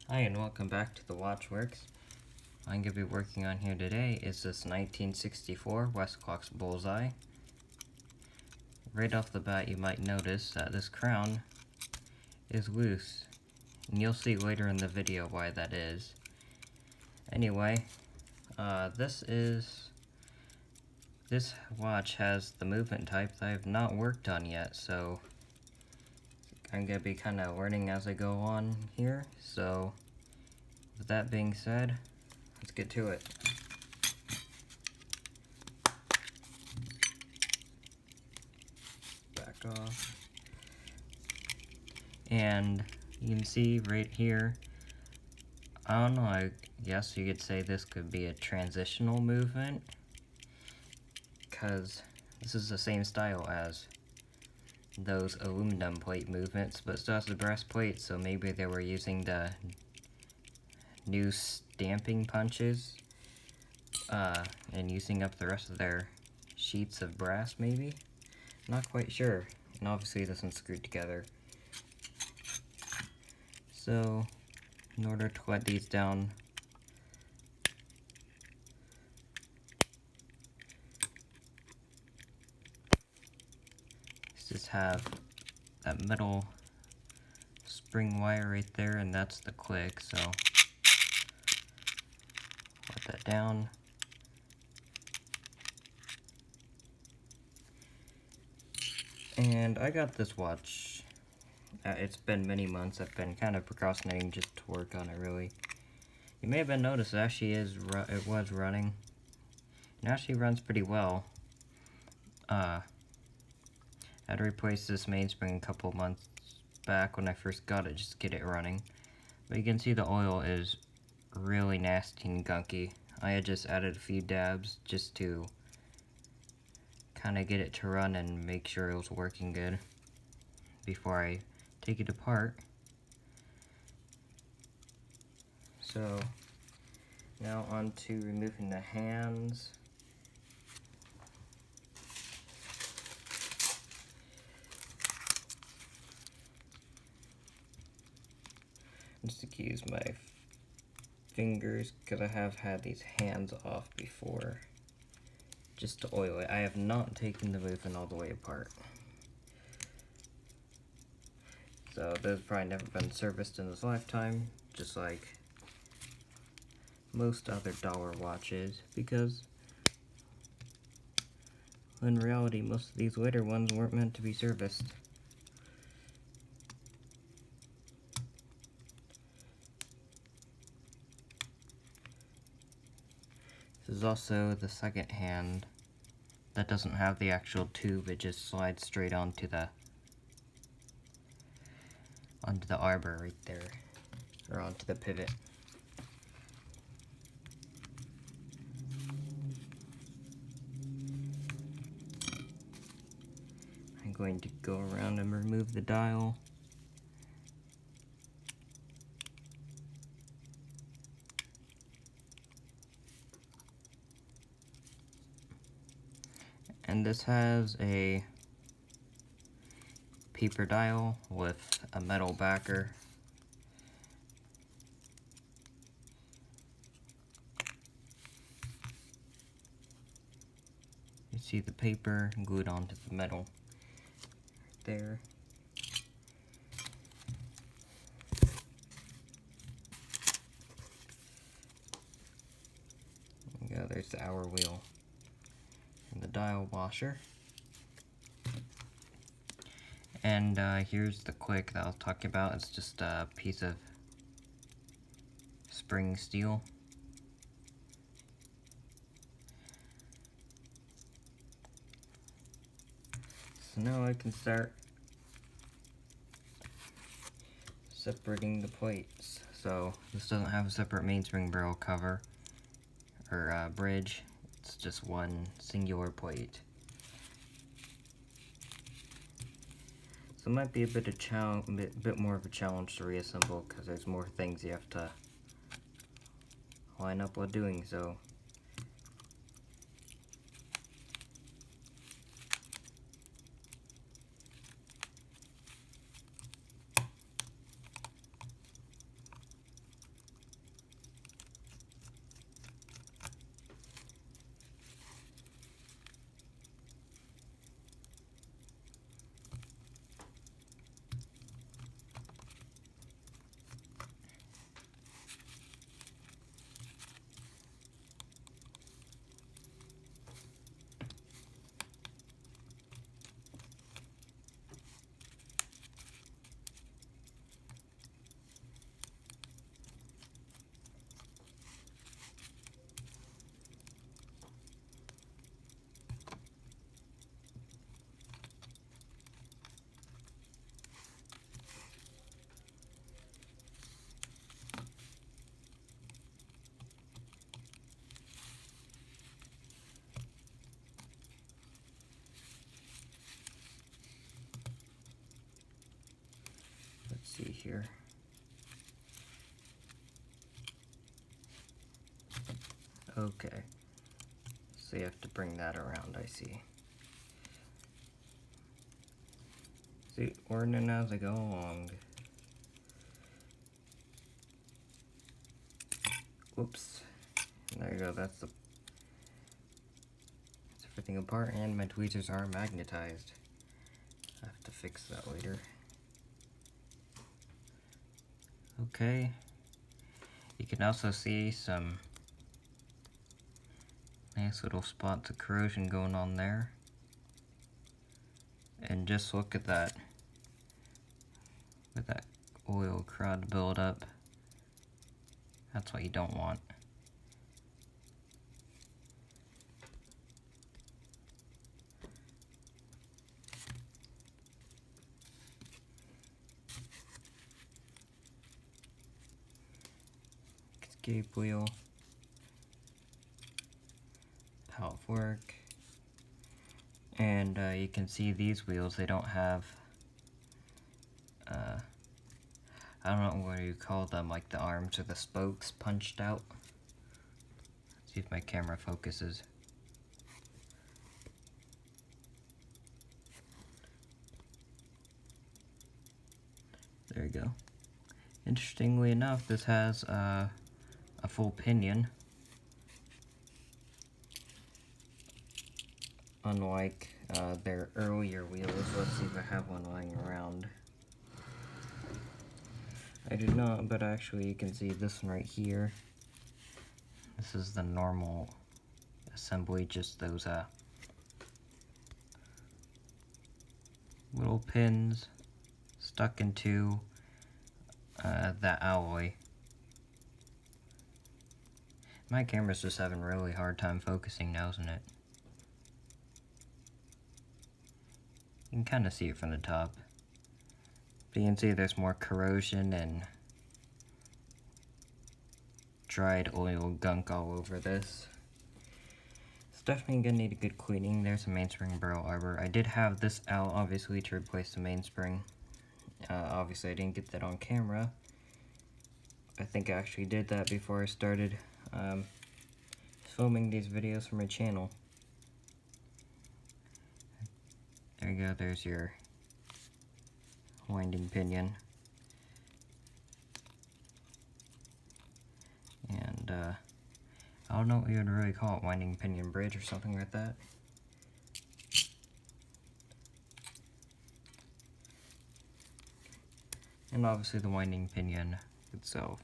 Hi and welcome back to the Watchworks. I'm going to be working on here today is this 1964 Westclox bullseye. Right off the bat you might notice that this crown is loose, and you'll see later in the video why that is. Anyway, this watch has the movement type that I have not worked on yet, so I'm going to be kind of learning as I go on here. So with that being said, let's get to it. Back off. And you can see right here, I don't know, I guess you could say this could be a transitional movement, because this is the same style as those aluminum plate movements, but still has the brass plate, so maybe they were using the new stamping punches and using up the rest of their sheets of brass, maybe? Not quite sure. And obviously this one's screwed together. So, in order to let these down, just have that middle spring wire right there, and that's the click, so let that down. And I got this watch. It's been many months. I've been kind of procrastinating just to work on it, really. You may have been noticed it actually it was running. It actually runs pretty well. I had to replace this mainspring a couple months back when I first got it, just to get it running. But you can see the oil is really nasty and gunky. I had just added a few dabs just to kind of get it to run and make sure it was working good before I take it apart. So now on to removing the hands. Just to use my fingers, because I have had these hands off before, just to oil it. I have not taken the movement all the way apart. So those probably never been serviced in this lifetime, just like most other dollar watches, because in reality most of these later ones weren't meant to be serviced. This is also the second hand that doesn't have the actual tube, it just slides straight onto the arbor right there, or onto the pivot. I'm going to go around and remove the dial. And this has a paper dial with a metal backer. You see the paper glued onto the metal there. There you go, there's the hour wheel and the dial washer. And here's the click that I was talking about. It's just a piece of spring steel. So now I can start separating the plates. So this doesn't have a separate mainspring barrel cover or bridge. It's just one singular plate. So it might be a bit more of a challenge to reassemble, because there's more things you have to line up while doing so. see here. Okay. So you have to bring that around, I see. See, learning as I go along. Whoops. There you go, that's everything apart, and my tweezers are magnetized. I have to fix that later. Okay. You can also see some nice little spots of corrosion going on there. And just look at that. With that oil crud buildup. That's what you don't want. Escape wheel. How it work. And you can see these wheels, they don't have, I don't know what you call them, like the arms or the spokes punched out. Let's see if my camera focuses. There you go. Interestingly enough, this has a full pinion. Unlike their earlier wheels. Let's see if I have one lying around. I do not, but actually you can see this one right here. This is the normal assembly, just those little pins stuck into that alloy. My camera's just having a really hard time focusing now, isn't it? You can kind of see it from the top. But you can see there's more corrosion and dried oil gunk all over this. It's definitely gonna need a good cleaning. There's a mainspring barrel arbor. I did have this out, obviously, to replace the mainspring. Obviously, I didn't get that on camera. I think I actually did that before I started filming these videos for my channel. There you go, there's your winding pinion. And I don't know what you would really call it, winding pinion bridge or something like that. And obviously the winding pinion itself.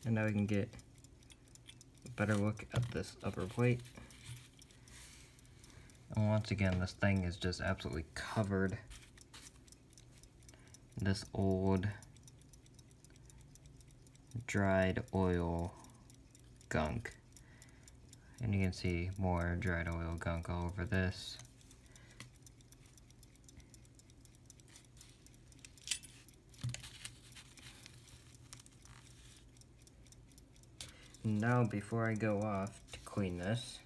And now we can get a better look at this upper plate. And once again, this thing is just absolutely covered in this old dried oil gunk. And you can see more dried oil gunk all over this. Now, before I go off to clean this,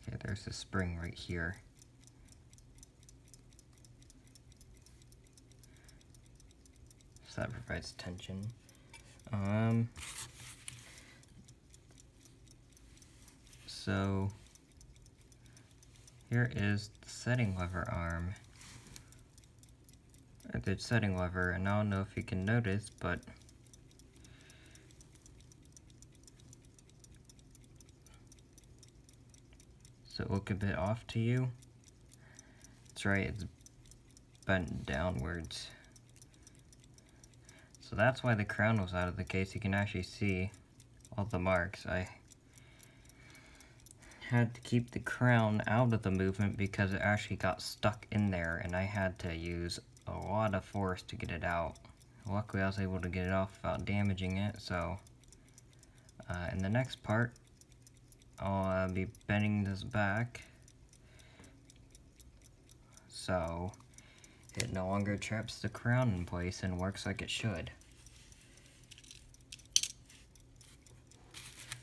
okay, there's a spring right here. So that provides tension. So here is the setting lever arm. The setting lever, and I don't know if you can notice, but does it look a bit off to you? That's right, it's bent downwards. So that's why the crown was out of the case. You can actually see all the marks. I had to keep the crown out of the movement because it actually got stuck in there, and I had to use a lot of force to get it out. Luckily I was able to get it off without damaging it, so in the next part I'll be bending this back so it no longer traps the crown in place and works like it should.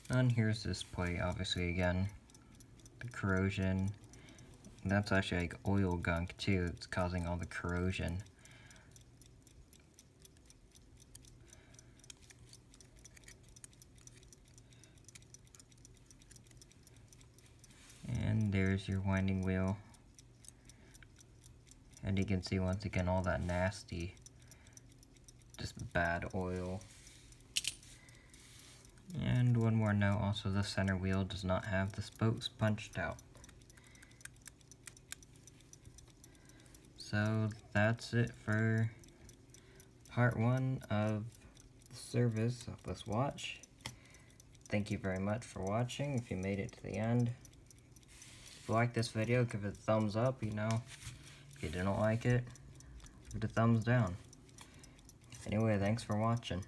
And here's this plate, obviously, again. the corrosion. That's actually like oil gunk too. It's causing all the corrosion. And there's your winding wheel. And you can see once again all that nasty, just bad oil. And one more note, also the center wheel does not have the spokes punched out. So that's it for part 1 of the service of this watch. Thank you very much for watching if you made it to the end. If you like this video, give it a thumbs up, you know. If you didn't like it, give it a thumbs down. Anyway, thanks for watching.